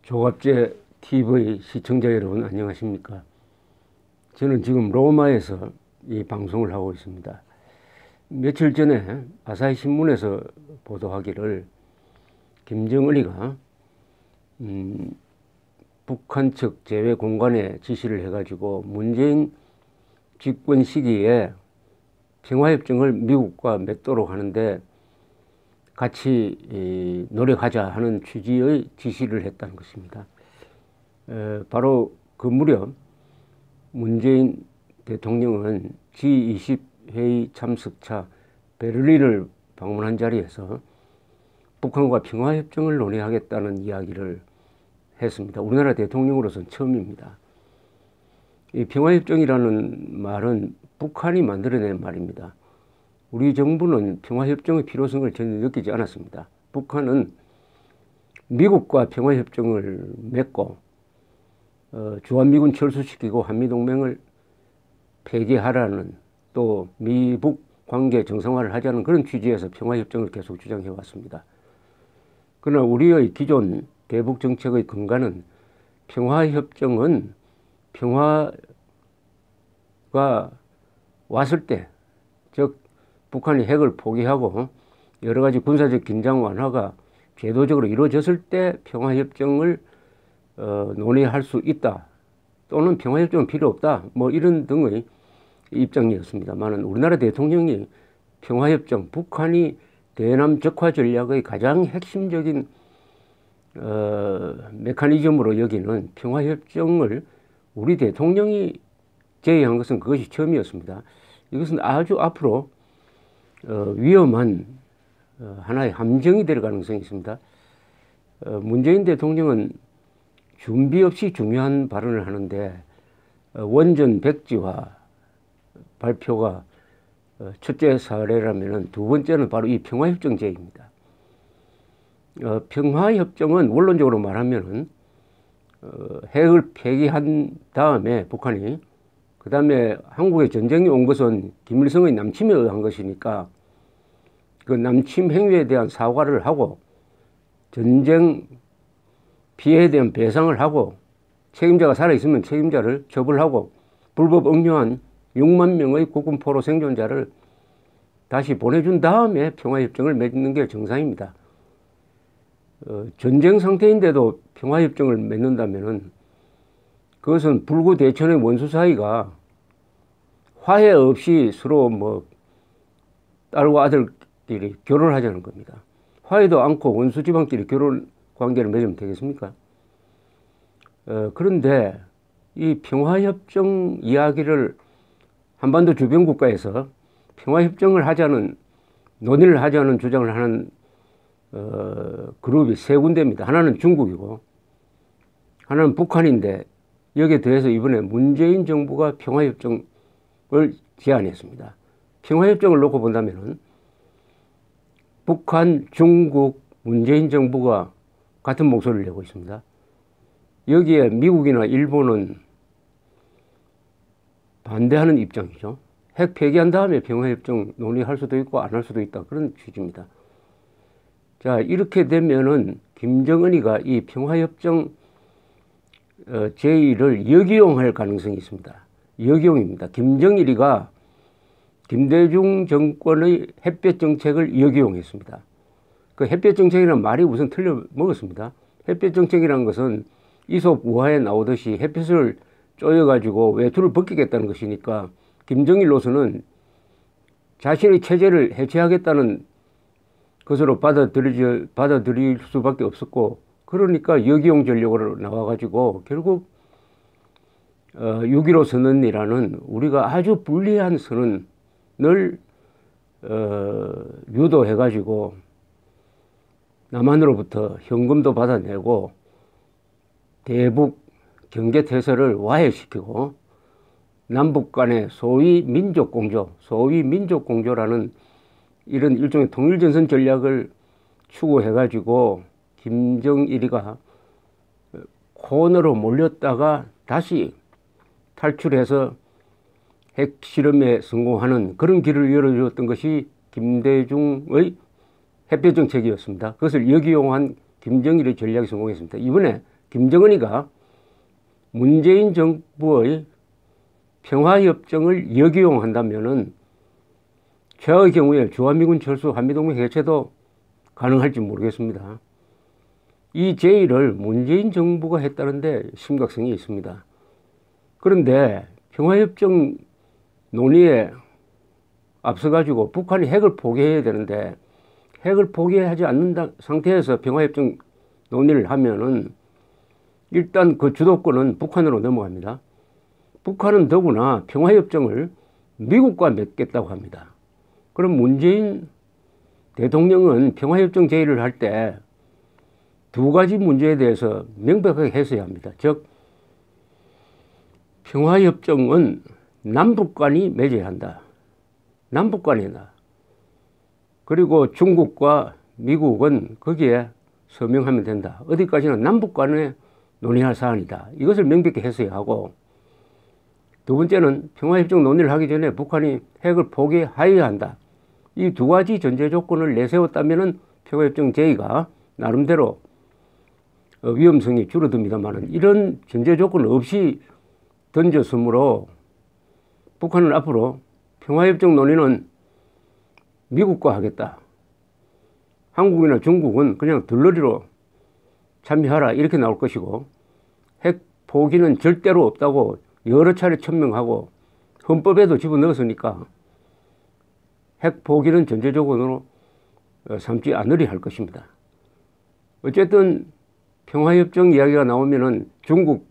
조갑제 TV 시청자 여러분 안녕하십니까? 저는 지금 로마에서 이 방송을 하고 있습니다. 며칠 전에 아사히 신문에서 보도하기를 김정은이가 북한 측 제외 공간에 지시를 해가지고 문재인 집권 시기에 평화협정을 미국과 맺도록 하는데 같이 노력하자 하는 취지의 지시를 했다는 것입니다. 바로 그 무렵 문재인 대통령은 G20 회의 참석차 베를린을 방문한 자리에서 북한과 평화협정을 논의하겠다는 이야기를 했습니다. 우리나라 대통령으로서는 처음입니다. 이 평화협정이라는 말은 북한이 만들어낸 말입니다. 우리 정부는 평화협정의 필요성을 전혀 느끼지 않았습니다. 북한은 미국과 평화협정을 맺고 주한미군 철수시키고 한미동맹을 폐기하라는 또 미북 관계 정상화를 하자는 그런 취지에서 평화협정을 계속 주장해 왔습니다. 그러나 우리의 기존 대북 정책의 근간은 평화협정은 평화가 왔을 때, 즉 북한이 핵을 포기하고 여러 가지 군사적 긴장 완화가 제도적으로 이루어졌을 때 평화협정을 논의할 수 있다. 또는 평화협정은 필요 없다. 뭐 이런 등의 입장이었습니다만 우리나라 대통령이 평화협정, 북한이 대남 적화 전략의 가장 핵심적인 메커니즘으로 여기는 평화협정을 우리 대통령이 제의한 것은 그것이 처음이었습니다. 이것은 아주 앞으로 위험한 하나의 함정이 될 가능성이 있습니다. 문재인 대통령은 준비 없이 중요한 발언을 하는데 원전 백지화 발표가 첫째 사례라면 두 번째는 바로 이 평화협정 제의입니다. 평화협정은 원론적으로 말하면 핵을 폐기한 다음에 북한이 그 다음에 한국에 전쟁이 온 것은 김일성의 남침에 의한 것이니까 그 남침 행위에 대한 사과를 하고 전쟁 피해에 대한 배상을 하고 책임자가 살아있으면 책임자를 처벌하고 불법 억류한 6만 명의 국군 포로 생존자를 다시 보내준 다음에 평화협정을 맺는 게 정상입니다. 전쟁 상태인데도 평화협정을 맺는다면은 그것은 불구대천의 원수 사이가 화해 없이 서로 뭐 딸과 아들끼리 결혼을 하자는 겁니다. 화해도 않고 원수 집안끼리 결혼 관계를 맺으면 되겠습니까? 그런데 이 평화협정 이야기를 한반도 주변 국가에서 평화협정을 하자는 논의를 하자는 주장을 하는 그룹이 세 군데입니다. 하나는 중국이고 하나는 북한인데 여기에 대해서 이번에 문재인 정부가 평화협정을 제안했습니다. 평화협정을 놓고 본다면 북한, 중국, 문재인 정부가 같은 목소리를 내고 있습니다. 여기에 미국이나 일본은 반대하는 입장이죠. 핵 폐기한 다음에 평화협정 논의할 수도 있고 안 할 수도 있다. 그런 취지입니다. 자, 이렇게 되면은 김정은이가 이 평화협정 제의를 역이용할 가능성이 있습니다. 역이용입니다. 김정일이가 김대중 정권의 햇볕 정책을 역이용했습니다. 그 햇볕 정책이라는 말이 우선 틀려 먹었습니다. 햇볕 정책이라는 것은 이솝 우화에 나오듯이 햇빛을 쪼여가지고 외투를 벗기겠다는 것이니까 김정일로서는 자신의 체제를 해체하겠다는 것으로 받아들일 수밖에 없었고 그러니까 역이용 전략으로 나와가지고 결국 6.15 선언이라는 우리가 아주 불리한 선언을 유도해가지고 남한으로부터 현금도 받아내고 대북 경계태세를 와해시키고 남북 간의 소위 민족공조라는 이런 일종의 통일전선 전략을 추구해가지고 김정일이가 코너로 몰렸다가 다시 탈출해서 핵실험에 성공하는 그런 길을 열어주었던 것이 김대중의 햇볕 정책이었습니다. 그것을 역이용한 김정일의 전략이 성공했습니다. 이번에 김정은이가 문재인 정부의 평화협정을 역이용한다면은 최악의 경우에 주한미군 철수, 한미동맹 해체도 가능할지 모르겠습니다. 이 제의를 문재인 정부가 했다는데 심각성이 있습니다. 그런데 평화협정 논의에 앞서가지고 북한이 핵을 포기해야 되는데 핵을 포기하지 않는 상태에서 평화협정 논의를 하면은 일단 그 주도권은 북한으로 넘어갑니다. 북한은 더구나 평화협정을 미국과 맺겠다고 합니다. 그럼 문재인 대통령은 평화협정 제의를 할 때 두 가지 문제에 대해서 명백하게 했어야 합니다. 즉, 평화협정은 남북 간이 맺어야 한다. 남북 간이다. 그리고 중국과 미국은 거기에 서명하면 된다. 어디까지는 남북 간에 논의할 사안이다. 이것을 명백히 했어야 하고, 두 번째는 평화협정 논의를 하기 전에 북한이 핵을 포기하여야 한다. 이 두 가지 전제 조건을 내세웠다면 평화협정 제의가 나름대로 위험성이 줄어듭니다만 이런 전제 조건 없이 던졌으므로 북한은 앞으로 평화협정 논의는 미국과 하겠다. 한국이나 중국은 그냥 들러리로 참여하라 이렇게 나올 것이고, 핵 포기는 절대로 없다고 여러 차례 천명하고 헌법에도 집어넣었으니까 핵 포기는 전제 조건으로 삼지 않으려 할 것입니다. 어쨌든 평화협정 이야기가 나오면은 중국,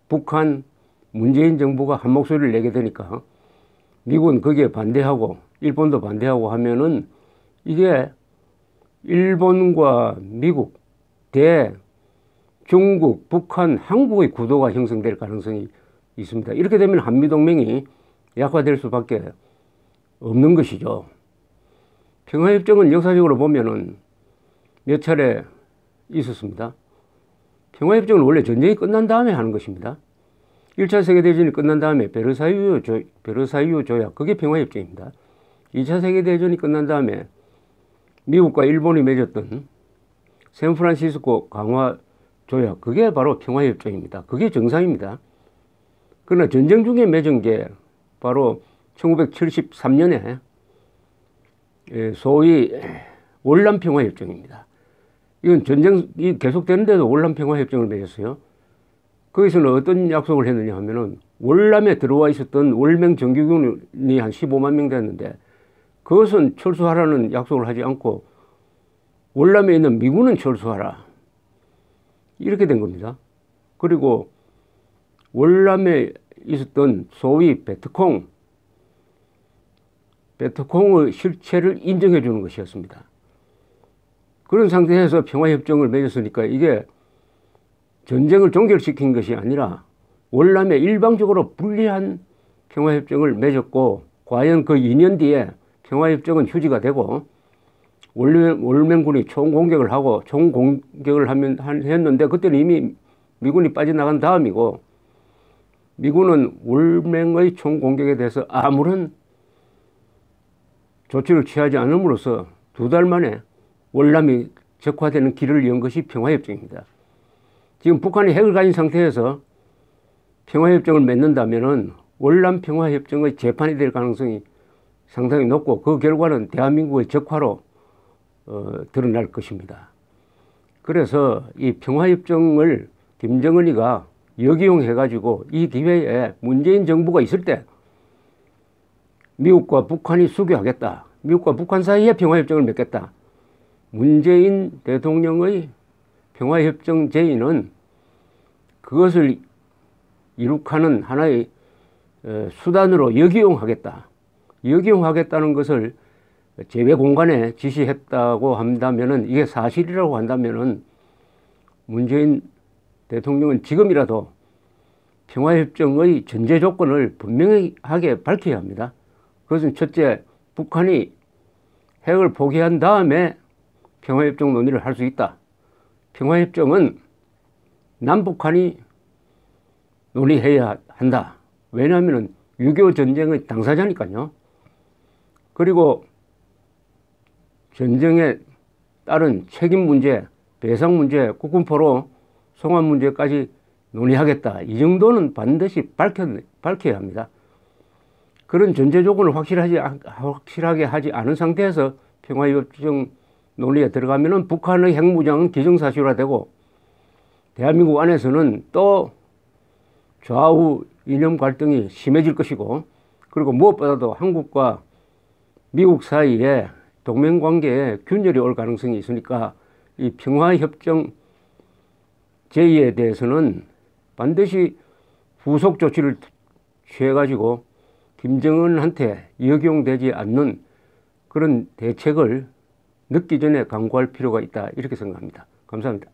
북한, 문재인 정부가 한 목소리를 내게 되니까 미국은 거기에 반대하고 일본도 반대하고 하면은 이게 일본과 미국, 중국, 북한, 한국의 구도가 형성될 가능성이 있습니다. 이렇게 되면 한미동맹이 약화될 수밖에 없는 것이죠. 평화협정은 역사적으로 보면은 몇 차례 있었습니다. 평화협정은 원래 전쟁이 끝난 다음에 하는 것입니다. 1차 세계대전이 끝난 다음에 베르사유 조약, 그게 평화협정입니다. 2차 세계대전이 끝난 다음에 미국과 일본이 맺었던 샌프란시스코 강화 조약, 그게 바로 평화협정입니다. 그게 정상입니다. 그러나 전쟁 중에 맺은 게 바로 1973년에 소위 월남평화협정입니다. 이건 전쟁이 계속되는데도 월남평화협정을 맺었어요. 거기서는 어떤 약속을 했느냐 하면은 월남에 들어와 있었던 월맹 정규군이 한 15만 명 됐는데 그것은 철수하라는 약속을 하지 않고 월남에 있는 미군은 철수하라. 이렇게 된 겁니다. 그리고 월남에 있었던 소위 베트콩의 실체를 인정해 주는 것이었습니다. 그런 상태에서 평화협정을 맺었으니까 이게 전쟁을 종결시킨 것이 아니라 월남에 일방적으로 불리한 평화협정을 맺었고, 과연 그 2년 뒤에 평화협정은 휴지가 되고 월맹군이 총공격을 하고 총공격을 했는데 그때는 이미 미군이 빠져나간 다음이고, 미군은 월맹의 총공격에 대해서 아무런 조치를 취하지 않음으로써 2달 만에 월남이 적화되는 길을 연 것이 평화협정입니다. 지금 북한이 핵을 가진 상태에서 평화협정을 맺는다면 월남 평화협정의 재판이 될 가능성이 상당히 높고 그 결과는 대한민국의 적화로 드러날 것입니다. 그래서 이 평화협정을 김정은이가 역이용해가지고 이 기회에 문재인 정부가 있을 때 미국과 북한이 수교하겠다. 미국과 북한 사이에 평화협정을 맺겠다. 문재인 대통령의 평화협정 제의는 그것을 이룩하는 하나의 수단으로 역이용하겠다. 역이용하겠다는 것을 제외 공간에 지시했다고 한다면은, 이게 사실이라고 한다면은 문재인 대통령은 지금이라도 평화협정의 전제 조건을 분명하게 밝혀야 합니다. 그것은 첫째, 북한이 핵을 포기한 다음에 평화협정 논의를 할 수 있다. 평화협정은 남북한이 논의해야 한다. 왜냐하면 6.25 전쟁의 당사자니까요. 그리고 전쟁에 따른 책임 문제, 배상 문제 국군포로 송환 문제까지 논의하겠다. 이 정도는 반드시 밝혀야 합니다. 그런 전제 조건을 확실하게 하지 않은 상태에서 평화협정 논의에 들어가면은 북한의 핵무장은 기정사실화되고 대한민국 안에서는 또 좌우 이념 갈등이 심해질 것이고, 그리고 무엇보다도 한국과 미국 사이에 동맹관계에 균열이 올 가능성이 있으니까 이 평화협정 제의에 대해서는 반드시 후속 조치를 취해가지고 김정은한테 역용되지 않는 그런 대책을 늦기 전에 강구할 필요가 있다, 이렇게 생각합니다. 감사합니다.